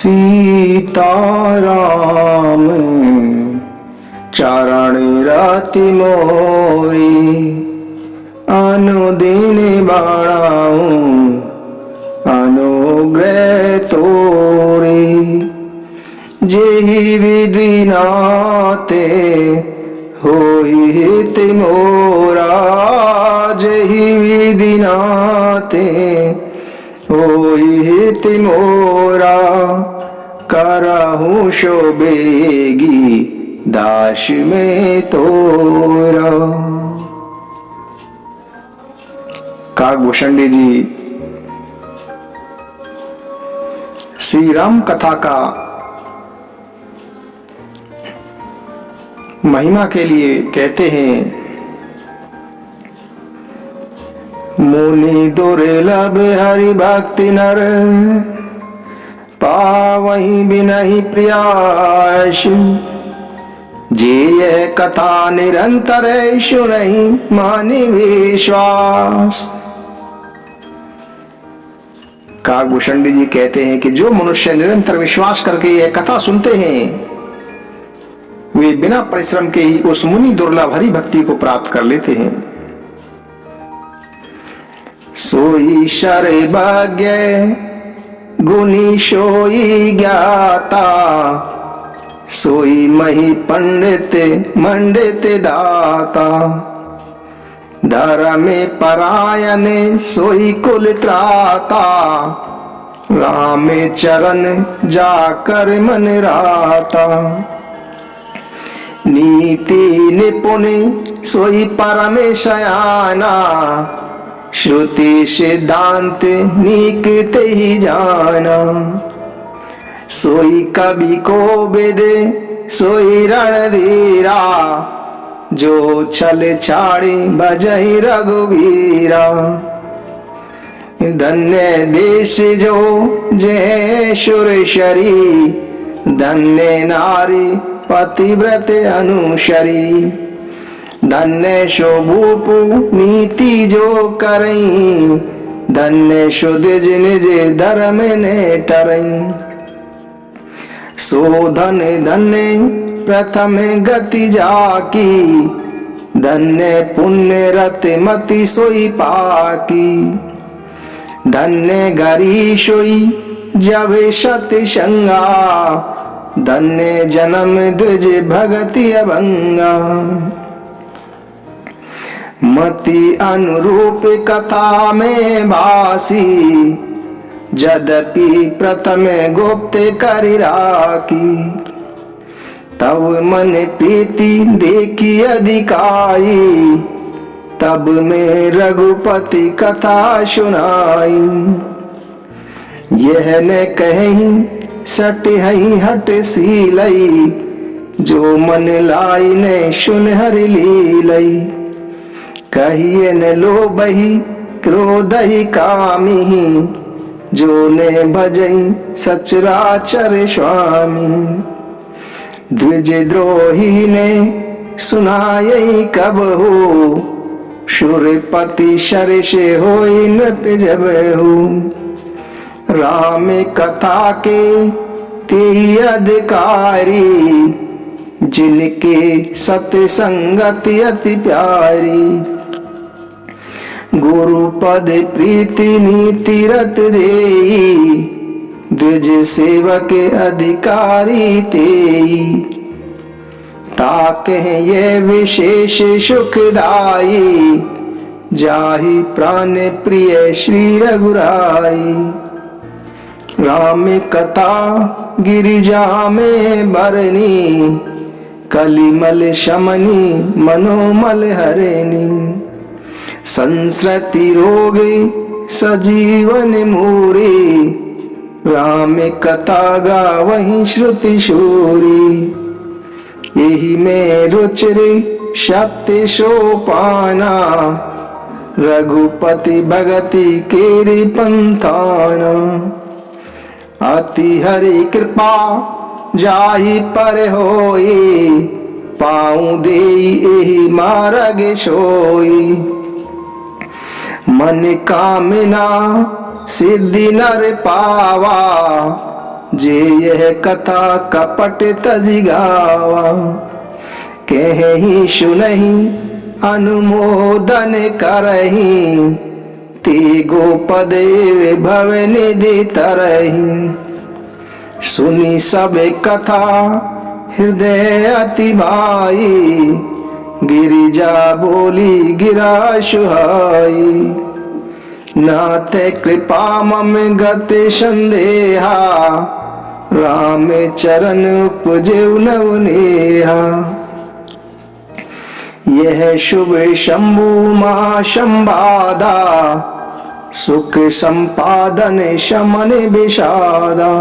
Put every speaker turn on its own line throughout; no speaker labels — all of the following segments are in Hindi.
सीताराम चरण रति मोरी, अनुदिन बाणाऊं अनुग्रह तोरी। जेहि विधि नाते होई हित मोरा, जेहि विधि नाते होई हित मोरा। करहूं शोभेगी दास में तोरा। काकभूषण जी श्री राम कथा का महिमा के लिए कहते हैं, मुनि दुर्लभ हरि भक्ति नर, पावहि बिनहि प्रियाश। जे यह कथा निरंतर सुनहि मानि विश्वास। काकभूषण जी कहते हैं कि जो मनुष्य निरंतर विश्वास करके यह कथा सुनते हैं, वे बिना परिश्रम के ही उस मुनि दुर्लभ हरि भक्ति को प्राप्त कर लेते हैं। सोई सर्वज्ञ गुणी सोई ज्ञाता, सोई मही पंडित मंडित दाता। धर्म परायण सोई कुल त्राता, राम चरण जाकर मन राता। नीति निपुण सोई परम शयाना, श्रुति सिद्धांत निकट ही जाना। सोई कवि को वेद सोई रणधीरा, जो छल छाड़ी बजहि रघुवीरा। धन्य देश जो जय सुरेश्वरी, धन्य नारी पतिव्रत अनुसरी। धन्य शोभूप नीति जो करई, धन्य शुद्ध निज धर्म ने टरई। सो धन्य प्रथम गति जाकी, धन्य पुण्य रत मति सोई पाकी। धन्य गरी सोई जब सत्य संगा, धन्य जन्म द्विज भगति अभंगा। मति अनुरूप कथा में भासी, यद्यपि प्रथम गुप्त करि राखी। तब मन प्रीति देखी अधिकाई, तब में रघुपति कथा सुनाई। यह न कहीं सट हई हट सीलई, जो मन लाई ने सुन हरि लीलई। कहिए न लोभहि क्रोधहि कामिहि, जो ने भजई सचराचर स्वामी। द्विज द्रोही ने सुनाई कब हो, सुरपति शर से होई नृत्य जब हो। राम कथा के तेई अधिकारी, जिनके सत्य संगति अति प्यारी। गुरु पद प्रीति नीति रत देई, द्विज सेवक अधिकारी तेई। ताके ये विशेष सुखदाई, जाहि प्राण प्रिय श्री रघुराई। राम कथा गिरिजा में बरनी, कलिमल शमनी मनोमल हरनी। संस्कृति रोग सजीवन मूरी, राम कथा गावहि श्रुति शूरी। यही में रुचि शक्ति सोपाना, रघुपति भगति केरी पंथाना। अति हरि कृपा जाहि पर होई, पाऊं देई एहि मार्ग सोई। मन कामना सिद्धि नर पावा, जे यह कथा कपट तजि गावा, कहि सुनहि अनुमोदन करहि, ते गोपदे विभव निधि तरहि। सुनी सब कथा हृदय अति भाई, गिरिजा बोली गिरा सुहाई। नाते कृपा मम गति संदेहा, राम चरण उपजेउ नव नेहा। यह शुभ शंभु महासंवादा, सुख संपादन शमन विषादा।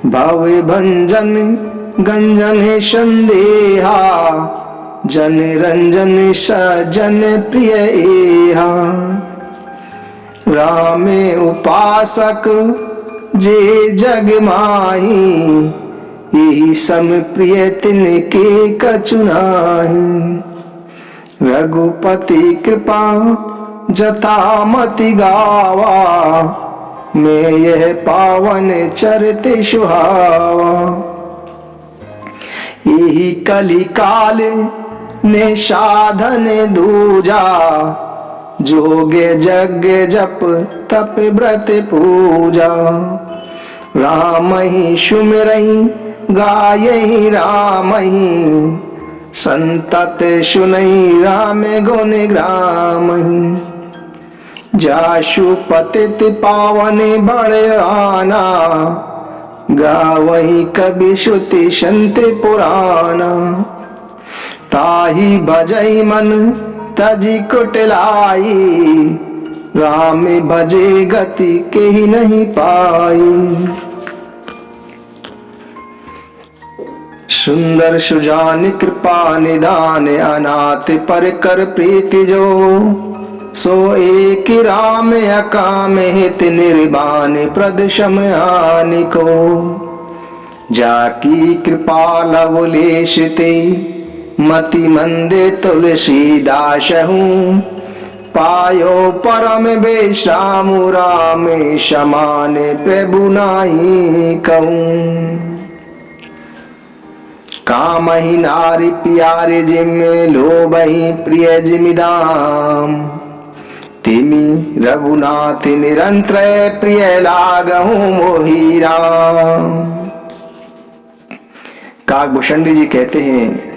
भव भंजन गंजन संदेहा, जन रंजन सजन प्रिय एहा। राम उपासक जे जग माही, यही सम प्रिय तिनके कछु नाहि। रघुपति कृपा जता मति गावा, मैं यह पावन चरित सुहावा। यही कलि काल ने साधन दूजा, जोग जग जप तप व्रत पूजा। राम ही सुमिरहि गायहि राम ही, संतत सुनहि राम गुण ग्रामहि। जासु पतित पावन बड़आना, गावहि कवि श्रुति संत पुराना। ताहि भजई मन तजि कुटिलाई, राम भजे गति केहि नहीं पाई। सुंदर सुजान कृपा निदान, अनाथ पर कर प्रीति जो। सो एक राम अकाम हित निर्बान, प्रद शम हानि को। जाकी कृपा लवलेश ते, मति मंदे तुलसीदास हूँ। पायो परम बेश्राम, राम समान प्रभु नाहि कहूँ। कामहि नारी प्यारे जिम्मे, लोभहि प्रिय जिमिदाम। तिमि रघुनाथ निरंतर, प्रिय लागहु मोहि राम। काकभूषणी जी कहते हैं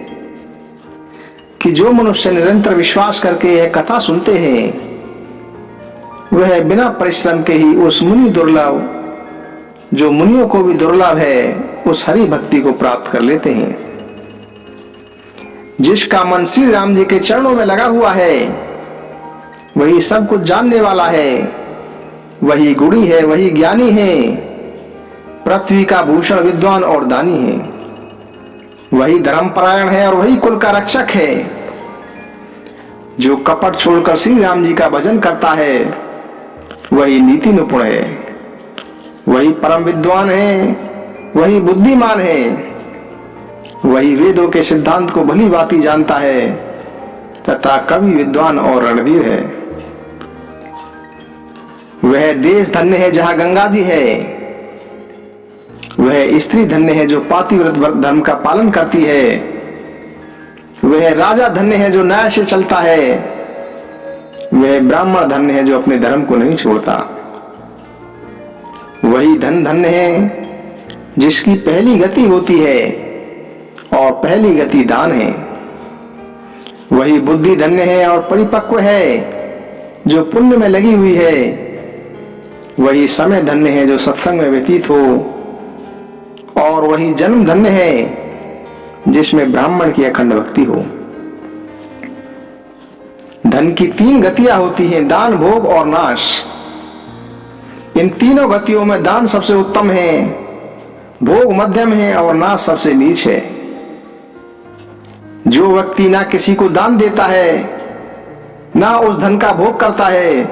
कि जो मनुष्य निरंतर विश्वास करके यह कथा सुनते हैं, वह बिना परिश्रम के ही उस मुनि दुर्लभ, जो मुनियों को भी दुर्लभ है, उस हरि भक्ति को प्राप्त कर लेते हैं। जिसका मन श्री राम जी के चरणों में लगा हुआ है, वही सब कुछ जानने वाला है, वही गुणी है, वही ज्ञानी है, पृथ्वी का भूषण विद्वान और दानी है, वही धर्मपरायण है और वही कुल का रक्षक है। जो कपट छोड़कर श्री राम जी का भजन करता है, वही नीति निपुण है, वही परम विद्वान है, वही बुद्धिमान है, वही वेदों के सिद्धांत को भली भांति जानता है तथा कवि विद्वान और रणधीर है। वह देश धन्य है जहां गंगा जी है, वह स्त्री धन्य है जो पातिव्रत धर्म का पालन करती है, वह राजा धन्य है जो न्याय से चलता है, वह ब्राह्मण धन्य है जो अपने धर्म को नहीं छोड़ता। वही धन धन्य है जिसकी पहली गति होती है और पहली गति दान है। वही बुद्धि धन्य है और परिपक्व है जो पुण्य में लगी हुई है। वही समय धन्य है जो सत्संग में व्यतीत हो, और वही जन्म धन्य है जिसमें ब्राह्मण की अखंड भक्ति हो। धन की तीन गतियां होती हैं, दान, भोग और नाश। इन तीनों गतियों में दान सबसे उत्तम है, भोग मध्यम है और नाश सबसे नीच है। जो व्यक्ति ना किसी को दान देता है, ना उस धन का भोग करता है,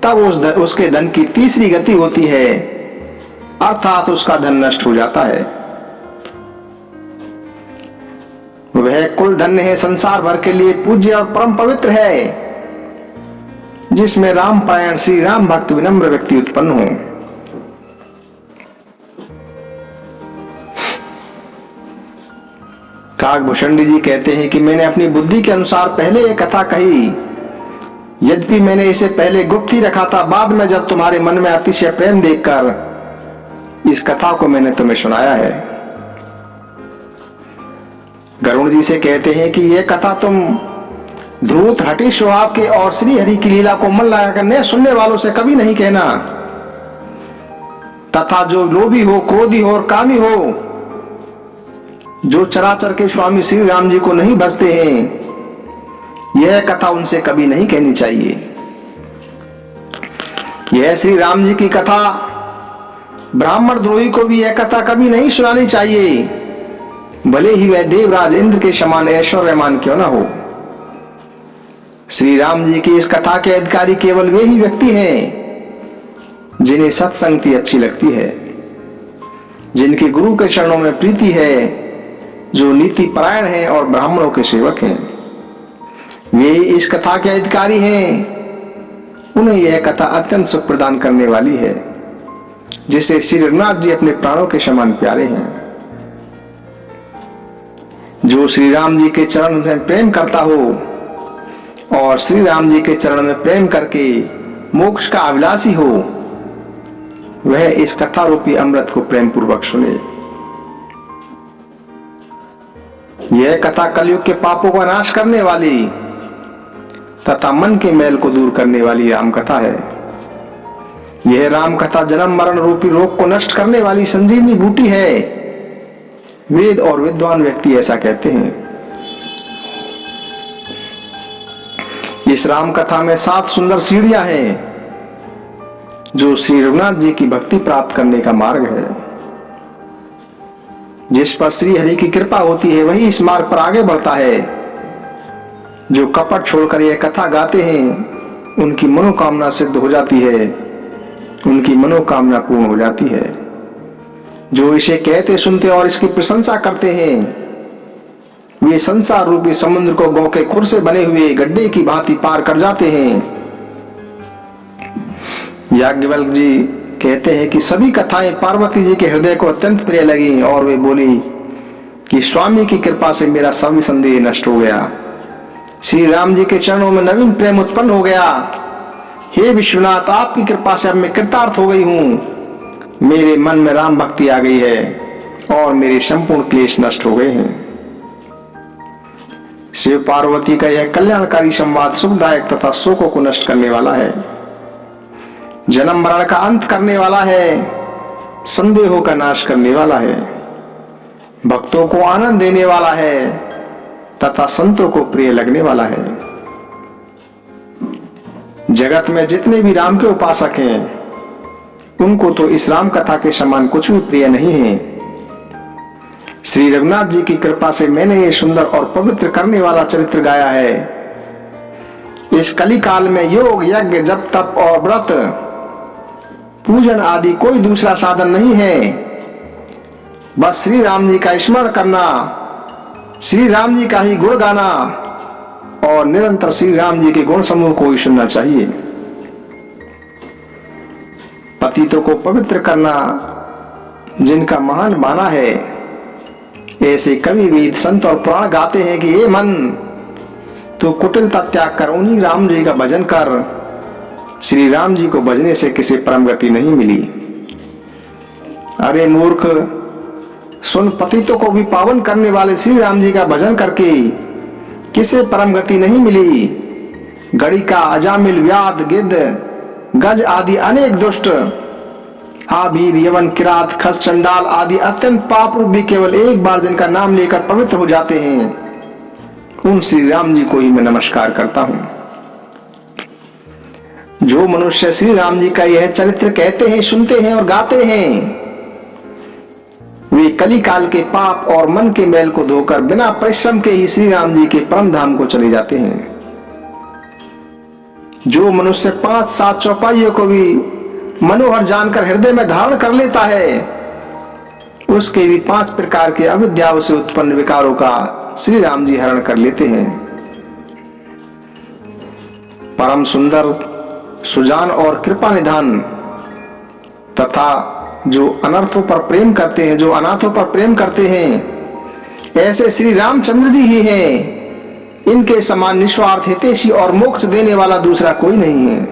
तब उसके धन की तीसरी गति होती है, अर्थात उसका धन नष्ट हो जाता है। वह कुल धन्य है, संसार भर के लिए पूज्य और परम पवित्र है, जिसमें राम पारायण श्री राम भक्त विनम्र व्यक्ति उत्पन्न हो। काकभूषणी जी कहते हैं कि मैंने अपनी बुद्धि के अनुसार पहले ये कथा कही, यद्यपि मैंने इसे पहले गुप्त ही रखा था। बाद में जब तुम्हारे मन में अतिशय प्रेम देखकर इस कथा को मैंने तुम्हें सुनाया है। गरुण जी से कहते हैं कि यह कथा तुम ध्रुव हठी स्वभाव के और श्री हरि की लीला को मन लगाकर नए सुनने वालों से कभी नहीं कहना, तथा जो लोभी हो, क्रोधी हो और कामी हो, जो चराचर के स्वामी श्री राम जी को नहीं भजते हैं, यह कथा उनसे कभी नहीं कहनी चाहिए। यह श्री राम जी की कथा ब्राह्मण द्रोही को भी यह कथा कभी नहीं सुनानी चाहिए, भले ही वह देवराज इंद्र के समान ऐश्वर्यमान क्यों ना हो। श्री राम जी की इस कथा के अधिकारी केवल वे ही व्यक्ति हैं जिन्हें सत्संगति अच्छी लगती है, जिनके गुरु के चरणों में प्रीति है, जो नीति परायण हैं और ब्राह्मणों के सेवक हैं। वे इस कथा के अधिकारी हैं। उन्हें यह कथा अत्यंत सुख प्रदान करने वाली है, जिसे श्री रघुनाथ जी अपने प्राणों के समान प्यारे हैं। जो श्री राम जी के चरण में प्रेम करता हो और श्री राम जी के चरण में प्रेम करके मोक्ष का अभिलाषी हो, वह इस कथा रूपी अमृत को प्रेम पूर्वक सुने। यह कथा कलयुग के पापों का नाश करने वाली तथा मन के मैल को दूर करने वाली राम कथा है। यह राम कथा जन्म मरण रूपी रोग को नष्ट करने वाली संजीवनी बूटी है। वेद और विद्वान व्यक्ति ऐसा कहते हैं। इस राम कथा में 7 सुंदर सीढ़ियां हैं, जो श्री रघुनाथ जी की भक्ति प्राप्त करने का मार्ग है। जिस पर श्री हरि की कृपा होती है, वही इस मार्ग पर आगे बढ़ता है। जो कपट छोड़कर यह कथा गाते हैं, उनकी मनोकामना सिद्ध हो जाती है, उनकी मनोकामना पूर्ण हो जाती है। जो इसे कहते सुनते और इसकी प्रशंसा करते हैं, वे संसार रूपी समुद्र को गौ के खुर से बने हुए गड्ढे की भांति पार कर जाते हैं। याज्ञवल्क्य जी कहते हैं कि सभी कथाएं पार्वती जी के हृदय को अत्यंत प्रिय लगी और वे बोली कि स्वामी की कृपा से मेरा सभी संदेह नष्ट हो गया। श्री राम जी के चरणों में नवीन प्रेम उत्पन्न हो गया। हे विश्वनाथ, आपकी कृपा से अब मैं कृतार्थ हो गई हूँ। मेरे मन में राम भक्ति आ गई है और मेरे संपूर्ण क्लेश नष्ट हो गए हैं। शिव पार्वती का यह कल्याणकारी संवाद सुखदायक तथा शोकों को नष्ट करने वाला है, जन्म मरण का अंत करने वाला है, संदेहों का नाश करने वाला है, भक्तों को आनंद देने वाला है तथा संतों को प्रिय लगने वाला है। जगत में जितने भी राम के उपासक हैं, उनको तो इस राम कथा के समान कुछ भी प्रिय नहीं है। श्री रघुनाथ जी की कृपा से मैंने ये सुंदर और पवित्र करने वाला चरित्र गाया है। इस कली काल में योग, यज्ञ, जप, तप और व्रत, पूजन आदि कोई दूसरा साधन नहीं है। बस श्री राम जी का स्मरण करना, श्री राम जी का ही गुण गाना और निरंतर श्री राम जी के गुण समूह को ही सुनना चाहिए। पतितों को पवित्र करना जिनका महान बाना है, ऐसे कवि, वेद, संत और पुराण गाते हैं कि ये मन तो कुटिलता त्याग कर उन्हीं राम जी का भजन कर। श्री राम जी को भजने से किसी परम गति नहीं मिली। अरे मूर्ख, सुन, पतितों को भी पावन करने वाले श्री राम जी का भजन करके किसे परम गति नहीं मिली। गणिका, अजामिल, व्याध, गिद्ध, गज आदि अनेक दुष्ट, आभीर, यवन, किरात, खस, चंडाल आदि अत्यंत पाप रूप भी केवल एक बार जिनका नाम लेकर पवित्र हो जाते हैं, उन श्री राम जी को ही मैं नमस्कार करता हूं। जो मनुष्य श्री राम जी का यह चरित्र कहते हैं, सुनते हैं और गाते हैं, वे कली काल के पाप और मन के मैल को धोकर बिना परिश्रम के ही श्री राम जी के परम धाम को चले जाते हैं। जो मनुष्य 5-7 चौपाइयों को भी मनोहर जानकर हृदय में धारण कर लेता है, उसके भी 5 प्रकार के अविद्याओं से उत्पन्न विकारों का श्री राम जी हरण कर लेते हैं। परम सुंदर, सुजान और कृपा निधान तथा जो अनर्थों पर प्रेम करते हैं, जो अनाथों पर प्रेम करते हैं, ऐसे श्री रामचंद्र जी ही हैं। इनके समान निस्वार्थ हितैषी और मोक्ष देने वाला दूसरा कोई नहीं है।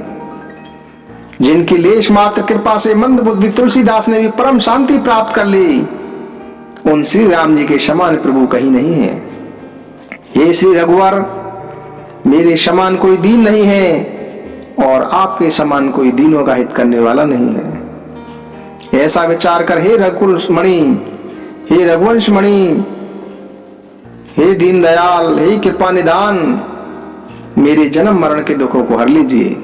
जिनकी लेश मात्र कृपा से मंद बुद्धि तुलसीदास ने भी परम शांति प्राप्त कर ली, उन श्री राम जी के समान प्रभु कहीं नहीं है। हे श्री रघुवर, मेरे समान कोई दीन नहीं है और आपके समान कोई दीनों का हित करने वाला नहीं है। ऐसा विचार कर हे रघुकुल मणि, हे रघुवंश मणि, हे दीन दयाल, हे कृपा निदान, मेरे जन्म मरण के दुखों को हर लीजिए।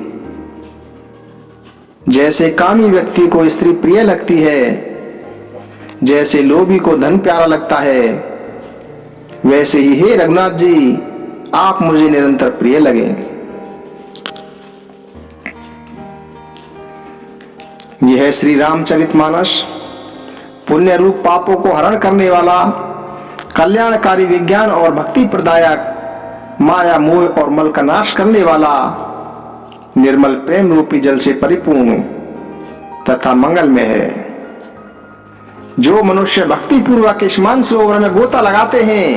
जैसे कामी व्यक्ति को स्त्री प्रिय लगती है, जैसे लोभी को धन प्यारा लगता है, वैसे ही हे रघुनाथ जी, आप मुझे निरंतर प्रिय लगे। यह श्री रामचरितमानस पुण्य रूप पापों को हरण करने वाला, कल्याणकारी विज्ञान और भक्ति प्रदायक, माया मोह और मल का नाश करने वाला, निर्मल प्रेम रूपी जल से परिपूर्ण तथा मंगलमय है। जो मनुष्य भक्ति पूर्वक इस मान सरोवर में गोता लगाते हैं,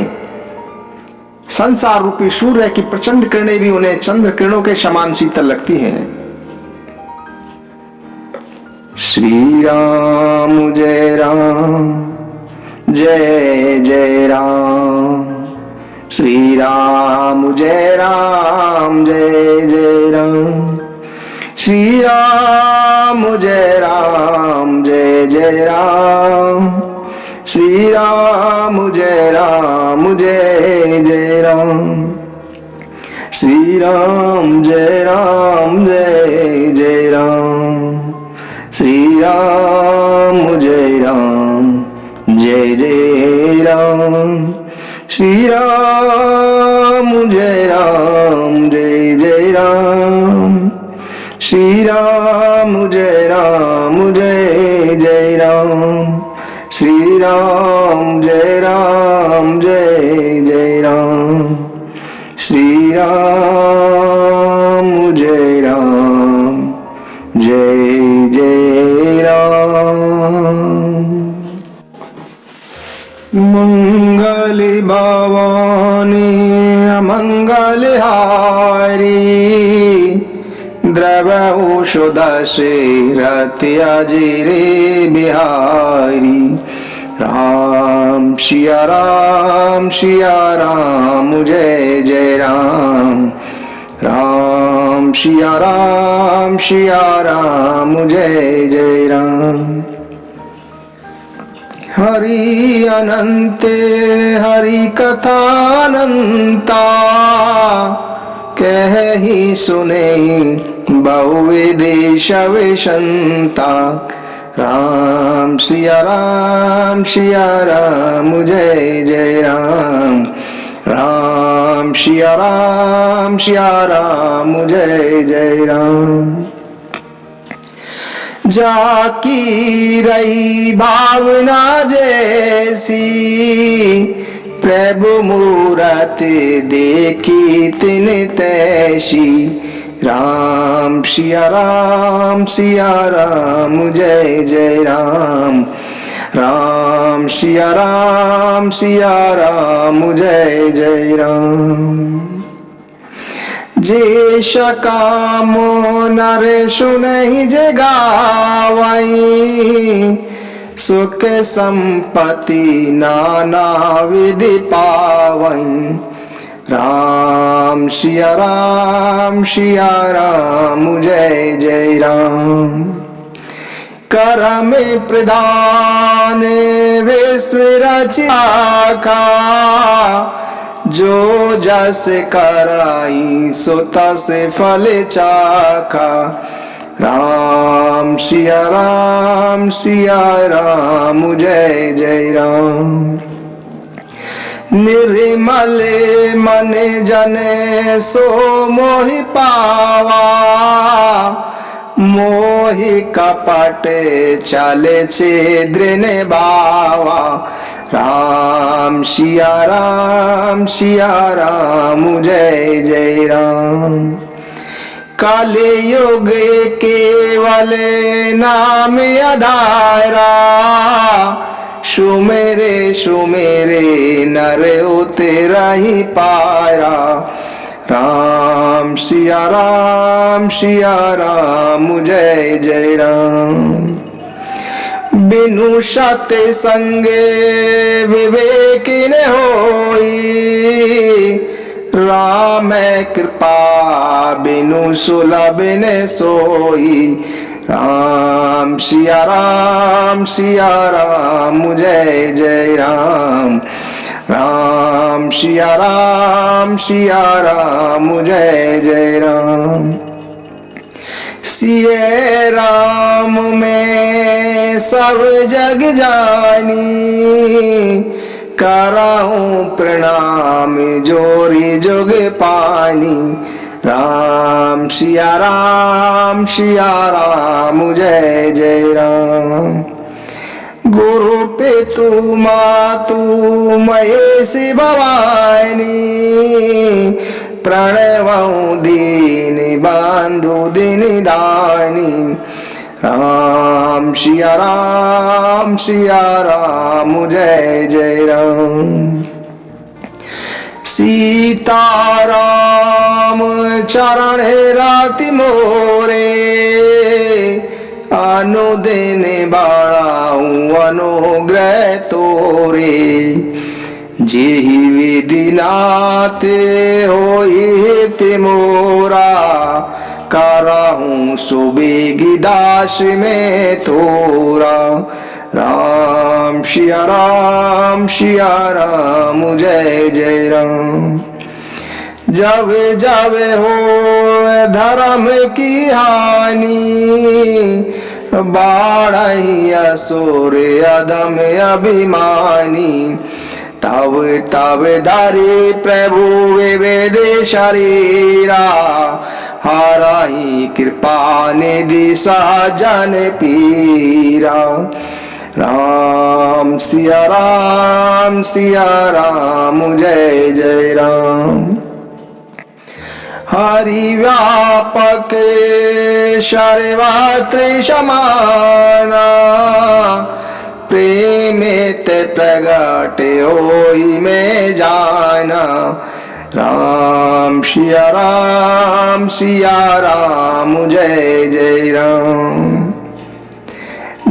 संसार रूपी सूर्य की प्रचंड किरणें भी उन्हें चंद्र किरणों के समान शीतल लगती हैं। श्री राम जय राम, जय जय राम, श्री राम जय राम, जय जय राम, श्री राम जय राम, जय जय राम, श्री राम जय राम, जय जय राम, श्री राम जय राम, जय जय राम, श्री राम जय राम, जय जय राम, श्री राम जय राम, जय जय राम, श्री राम जय राम, जय जय राम, श्री राम जय राम, जय जय राम, श्री राम जय राम, जय जय राम। मंगल भवानी अमंगल हारी, द्रव औषध रति अजिरे बिहारी। राम सिया राम, सिया राम, जय जय राम, राम सिया राम, सिया राम, जय जय राम। हरि अनंत हरि कथा अनंता, कह ही सुने बहुविधि शविशंता। राम सिया राम, सिया राम, जय जय राम, राम सिया राम, सिया राम, जय जय राम। जाकी रही भावना जैसी, प्रभु मूरत देखी तिन तैसी। राम सिया राम, सिया राम, जय जय राम, राम सिया राम, सिया राम, जय जय राम। जे सकामो नर सुनहि जे गावई, सुख संपत्ति नाना विधि पावई। राम सिया राम, सिया राम, जय जय राम। करम प्रधान विश्व रचना, जो जस कराई सो तस फल चाखा। राम सिया राम, सिया राम, जय जय राम। निर्मल मन जन सो मोहि पावा, मोहि कपट चले छिद्र बावा। राम सिया राम, सिया राम, जय जय राम। कलयुग केवल नाम आधारा, सुमेरे सुमेरे नर तेरा ही पारा। राम सिया राम जय जय राम। बिनु सत संगे विवेक न होई, राम कृपा बिनु सुलभ न सोई। राम सिया राम जय जय राम। राम सिया राम जय जय राम। सिए राम में सब जग जानी, कराऊं प्रणाम जोरी जुग पानी। राम सिया राम जय जय राम। गुरु पितु मातु महेशि भवानी, प्रणवं दीन बंधु दिन दानी। राम सिया राम जय जय राम। सीताराम चरण राति मोरे, अनुदिन बाढ़ाऊं अनुग्रह तोरे। जेहि विधि नाते होई ते मोरा, कराहूं सुबेगी दास में तोरा। राम सिया राम जय जय राम। जब जब हो धर्म की हानि, बाढ़ी असुर अधम अभिमानी। तब तब धारी प्रभु विवेद शरीरा, हाराई कृपा निधि सहजन पीरा। राम सिया राम जय जय राम। हरि व्यापक सर्वत्र समाना, प्रेम ते प्रगट होई में जाना। राम सिया राम जय जय राम।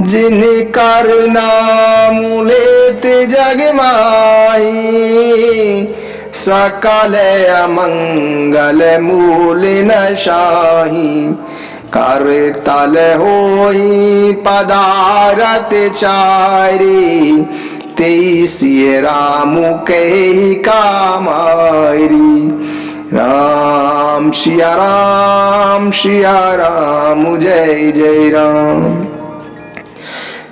जिन कर नाम लेत जग माही, सकल अमंगल मूल न शाही। कर तल होई पदारथ चारी, तेईसिए राम के कामारी। राम सिया राम जय जय राम।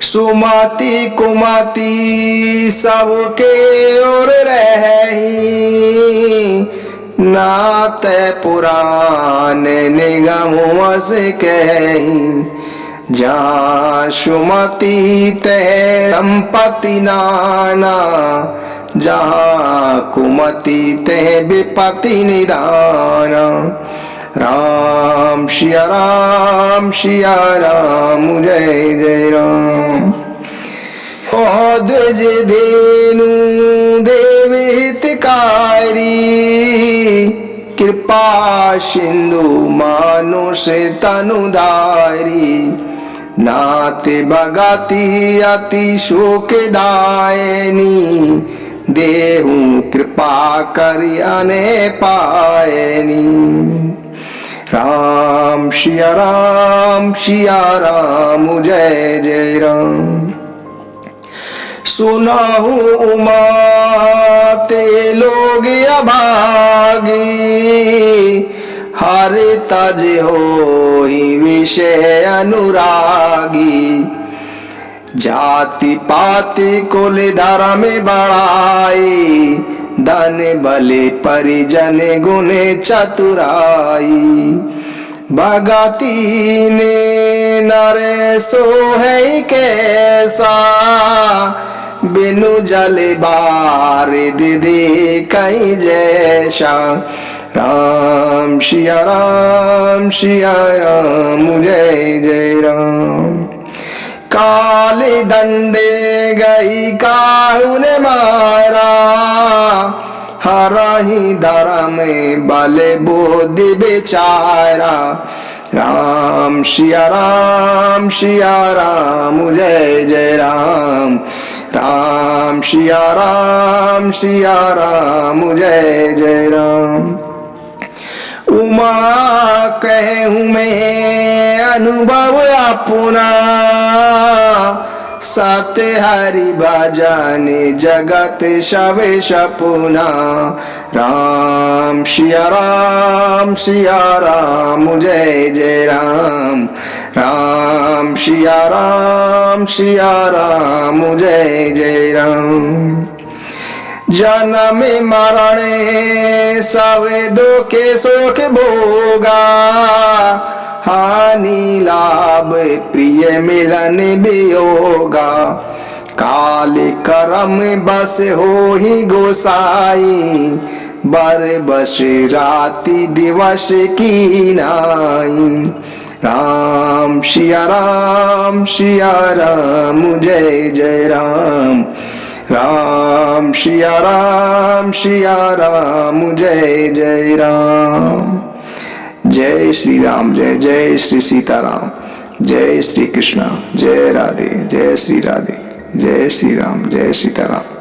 सुमति कुमति सबके ओर रही, नात पुराण निगम वस कही। जहाँ सुमति ते संपत्ति नाना, जहाँ कुमति ते विपत्ति निदाना। राम सिया राम जय जय राम। द्विज धेनु देव हितकारी, कृपा सिंधु मानुष तनुधारी। नाथ भगति अति सुखदायनी, देहु कृपा करियने पायनी। राम सिया राम जय जय राम। सुनाहु उमा ते लोग अभागी, हर तज हो विषय अनुरागी। जाति पाति कुल धर्म बढ़ाई, धन बलि परिजन गुण चतुराई। भगति ने नर सोहै कैसा, बिनु जल बार दे कहीं जैसा। राम सिया राम जय जय राम। काले दंडे गई काहू ने मारा, हरा ही धरा में बाले बोधि बेचारा। राम सिया राम जय जय राम, राम सिया राम जय जय राम। उमा कहूँ मैं अनुभव अपना, साते हरि बाजाने जगत शवे सपुना। राम सिया राम जय जय राम, राम सिया राम जय जय राम। जन्म मरणे सवे दुखे सुख भोगा, हानि लाभ प्रिय मिलन वियोगा। काल करम बस हो ही गोसाई, बर बस राति दिवस की नाई। राम सिया राम जय जय राम, राम सिया राम जय जय राम। जय श्री राम, जय जय श्री सीताराम, जय श्री कृष्ण, जय राधे, जय श्री राधे, जय श्री राम, जय सीताराम।